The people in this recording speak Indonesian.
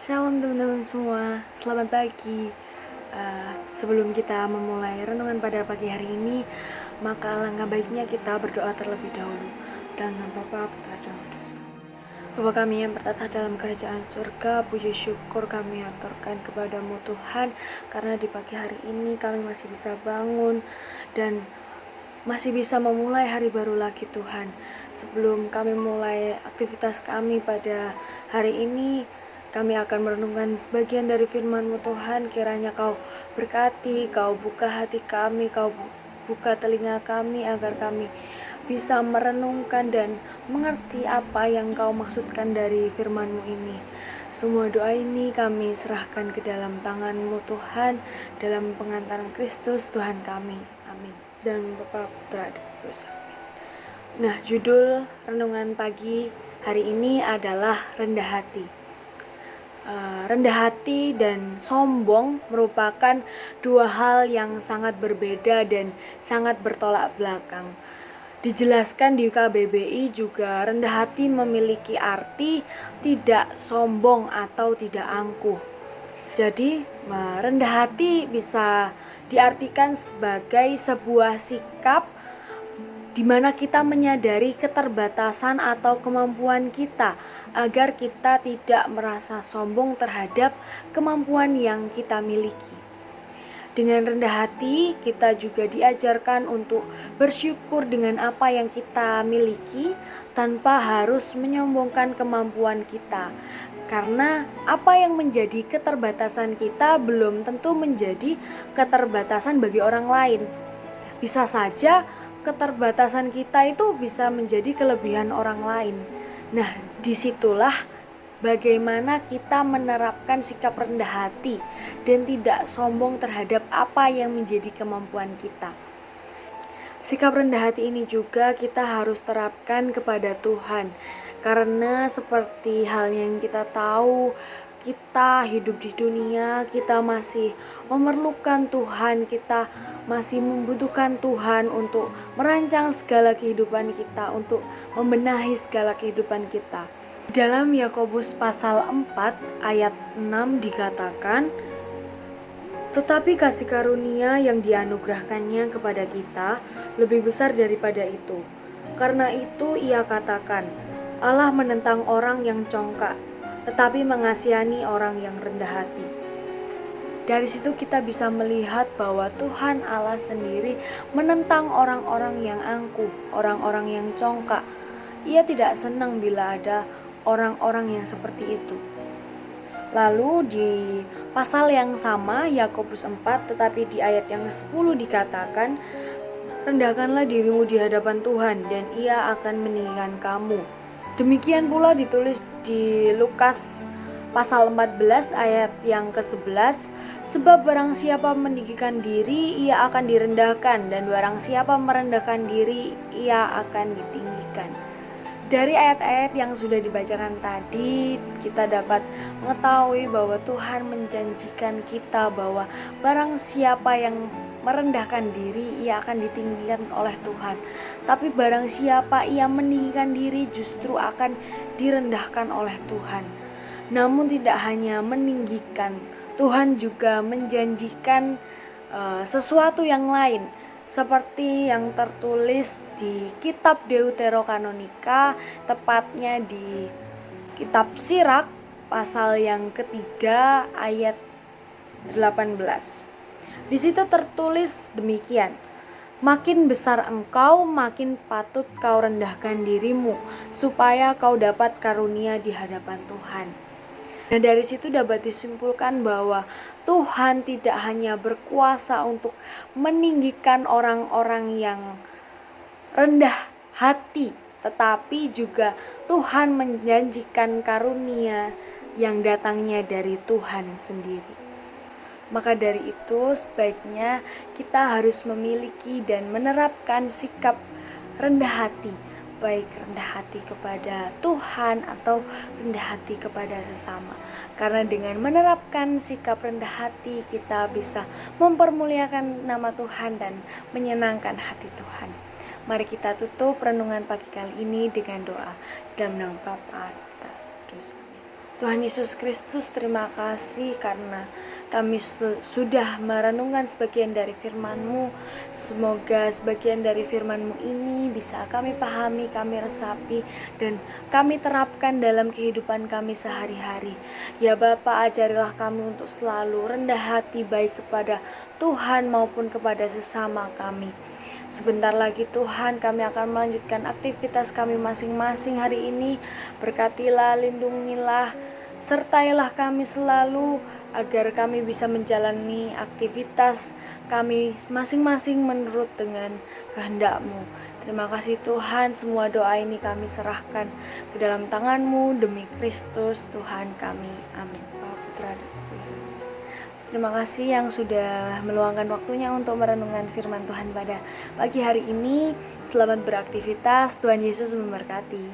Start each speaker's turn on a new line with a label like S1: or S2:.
S1: Shalom teman-teman semua, selamat pagi. Sebelum kita memulai renungan pada pagi hari ini, maka alangkah baiknya kita berdoa terlebih dahulu. Dan Bapa, Putra dan Roh Kudus. Bapa kami yang bertata dalam kerajaan surga, puji syukur kami aturkan kepadamu Tuhan, karena di pagi hari ini kami masih bisa bangun dan masih bisa memulai hari baru lagi Tuhan. Sebelum kami mulai aktivitas kami pada hari ini, kami akan merenungkan sebagian dari firman-Mu Tuhan. Kiranya Kau berkati, Kau buka hati kami, Kau buka telinga kami agar kami bisa merenungkan dan mengerti apa yang Kau maksudkan dari firman-Mu ini. Semua doa ini kami serahkan ke dalam tangan-Mu Tuhan, dalam pengantaran Kristus Tuhan kami. Amin. Dan Bapa, Putra dan Roh Kudus. Nah, judul renungan pagi hari ini adalah rendah hati. Rendah hati dan sombong merupakan dua hal yang sangat berbeda dan sangat bertolak belakang. Dijelaskan di KBBI juga rendah hati memiliki arti tidak sombong atau tidak angkuh. Jadi, rendah hati bisa diartikan sebagai sebuah sikap di mana kita menyadari keterbatasan atau kemampuan kita agar kita tidak merasa sombong terhadap kemampuan yang kita miliki. Dengan rendah hati, kita juga diajarkan untuk bersyukur dengan apa yang kita miliki tanpa harus menyombongkan kemampuan kita. Karena apa yang menjadi keterbatasan kita belum tentu menjadi keterbatasan bagi orang lain. Bisa saja keterbatasan kita itu bisa menjadi kelebihan orang lain. Nah, disitulah bagaimana kita menerapkan sikap rendah hati dan tidak sombong terhadap apa yang menjadi kemampuan kita. Sikap rendah hati ini juga kita harus terapkan kepada Tuhan, karena seperti hal yang kita tahu, kita hidup di dunia, kita masih memerlukan Tuhan, kita masih membutuhkan Tuhan untuk merancang segala kehidupan kita, untuk membenahi segala kehidupan kita. Dalam Yakobus pasal 4 ayat 6 dikatakan, tetapi kasih karunia yang dianugerahkannya kepada kita lebih besar daripada itu. Karena itu ia katakan, Allah menentang orang yang congkak, tetapi mengasihani orang yang rendah hati. Dari situ kita bisa melihat bahwa Tuhan Allah sendiri menentang orang-orang yang angkuh, orang-orang yang congkak. Ia tidak senang bila ada orang-orang yang seperti itu. Lalu di pasal yang sama, Yakobus 4, tetapi di ayat yang 10 dikatakan, rendahkanlah dirimu di hadapan Tuhan dan ia akan meninggikan kamu. Demikian pula ditulis di Lukas pasal 14 ayat yang ke-11, sebab barang siapa meninggikan diri, ia akan direndahkan, dan barang siapa merendahkan diri, ia akan ditinggikan. Dari ayat-ayat yang sudah dibacakan tadi, kita dapat mengetahui bahwa Tuhan menjanjikan kita bahwa barang siapa yang merendahkan diri, ia akan ditinggikan oleh Tuhan. Tapi barang siapa ia meninggikan diri, justru akan direndahkan oleh Tuhan. Namun tidak hanya meninggikan, Tuhan juga menjanjikan sesuatu yang lain, seperti yang tertulis di kitab Deuterokanonika, tepatnya di kitab Sirak pasal yang ketiga ayat 18. Di situ tertulis demikian, makin besar engkau, makin patut kau rendahkan dirimu, supaya kau dapat karunia di hadapan Tuhan. Dan dari situ dapat disimpulkan bahwa Tuhan tidak hanya berkuasa untuk meninggikan orang-orang yang rendah hati, tetapi juga Tuhan menjanjikan karunia yang datangnya dari Tuhan sendiri. Maka dari itu sebaiknya kita harus memiliki dan menerapkan sikap rendah hati, baik rendah hati kepada Tuhan atau rendah hati kepada sesama. Karena dengan menerapkan sikap rendah hati, kita bisa mempermuliakan nama Tuhan dan menyenangkan hati Tuhan. Mari kita tutup renungan pagi kali ini dengan doa. Dalam nama Bapa dan Roh Kudus. Tuhan Yesus Kristus, terima kasih karena kami sudah merenungkan sebagian dari firman-Mu. Semoga sebagian dari firman-Mu ini bisa kami pahami, kami resapi, dan kami terapkan dalam kehidupan kami sehari-hari. Ya Bapa, ajarilah kami untuk selalu rendah hati baik kepada Tuhan maupun kepada sesama kami. Sebentar lagi Tuhan, kami akan melanjutkan aktivitas kami masing-masing hari ini. Berkatilah, lindungilah, sertailah kami selalu agar kami bisa menjalani aktivitas kami masing-masing menurut dengan kehendak-Mu. Terima kasih Tuhan, semua doa ini kami serahkan ke dalam tangan-Mu demi Kristus Tuhan kami. Amin. Bapa, Putra, dan Roh Kudus. Terima kasih yang sudah meluangkan waktunya untuk merenungkan firman Tuhan pada pagi hari ini. Selamat beraktivitas, Tuhan Yesus memberkati.